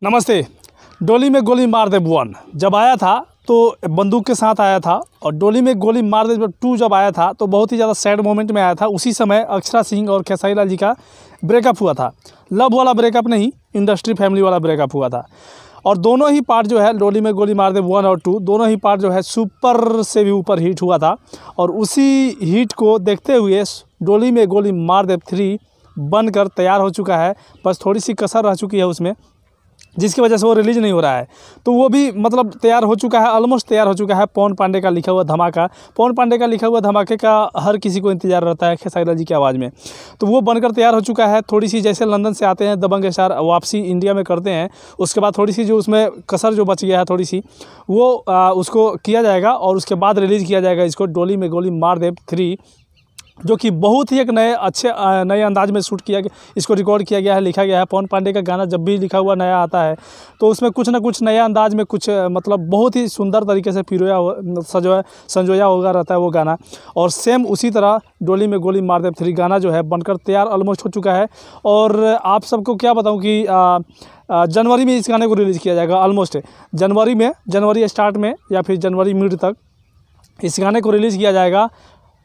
नमस्ते। डोली में गोली मार दे 1 जब आया था तो बंदूक के साथ आया था, और डोली में गोली मार दे 2 जब आया था तो बहुत ही ज़्यादा सैड मोमेंट में आया था। उसी समय अक्षरा सिंह और खेसारी लाल जी का ब्रेकअप हुआ था। लव वाला ब्रेकअप नहीं, इंडस्ट्री फैमिली वाला ब्रेकअप हुआ था। और दोनों ही पार्ट जो है, डोली में गोली मार दे 1 और 2, दोनों ही पार्ट जो है सुपर से भी ऊपर हिट हुआ था। और उसी हिट को देखते हुए डोली में गोली मार दे 3 बनकर तैयार हो चुका है। बस थोड़ी सी कसर रह चुकी है उसमें, जिसकी वजह से वो रिलीज़ नहीं हो रहा है। तो वो भी मतलब तैयार हो चुका है, ऑलमोस्ट तैयार हो चुका है। पवन पांडे का लिखा हुआ धमाका, पवन पांडे का लिखा हुआ धमाके का हर किसी को इंतजार रहता है खेसारी लाल जी की आवाज़ में। तो वो बनकर तैयार हो चुका है। थोड़ी सी जैसे लंदन से आते हैं दबंग स्टार, वापसी इंडिया में करते हैं, उसके बाद थोड़ी सी जो उसमें कसर जो बच गया है थोड़ी सी, वो उसको किया जाएगा और उसके बाद रिलीज़ किया जाएगा इसको, डोली में गोली मार दे 3, जो कि बहुत ही एक नए अंदाज में शूट किया गया, इसको रिकॉर्ड किया गया है, लिखा गया है। पवन पांडे का गाना जब भी लिखा हुआ नया आता है तो उसमें कुछ ना कुछ नया अंदाज में कुछ मतलब बहुत ही सुंदर तरीके से संजोया होगा रहता है वो गाना। और सेम उसी तरह डोली में गोली मार दे 3 गाना जो है बनकर तैयार ऑलमोस्ट हो चुका है। और आप सबको क्या बताऊँ कि जनवरी में इस गाने को रिलीज़ किया जाएगा। ऑलमोस्ट जनवरी स्टार्ट में या फिर जनवरी मिड तक इस गाने को रिलीज़ किया जाएगा।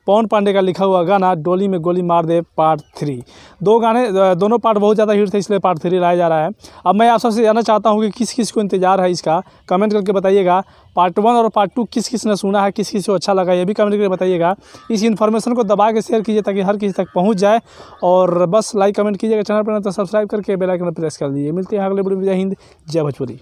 पवन पांडे का लिखा हुआ गाना डोली में गोली मार दे पार्ट 3। दोनों पार्ट बहुत ज़्यादा हिट थे, इसलिए पार्ट 3 लाया जा रहा है। अब मैं आप सबसे जानना चाहता हूँ कि किस किस को इंतजार है इसका, कमेंट करके बताइएगा। पार्ट 1 और पार्ट 2 किस किस ने सुना है, किस किस को अच्छा लगा, ये भी कमेंट करके बताइएगा। इस इन्फॉर्मेशन को दबा के शेयर कीजिए ताकि हर किसी तक पहुँच जाए। और बस लाइक कमेंट कीजिएगा, चैनल पर तो सब्सक्राइब करके बेल आइकन प्रेस कर दीजिए। मिलते हैं अगले वीडियो में। जय हिंद, जय भोजपुरी।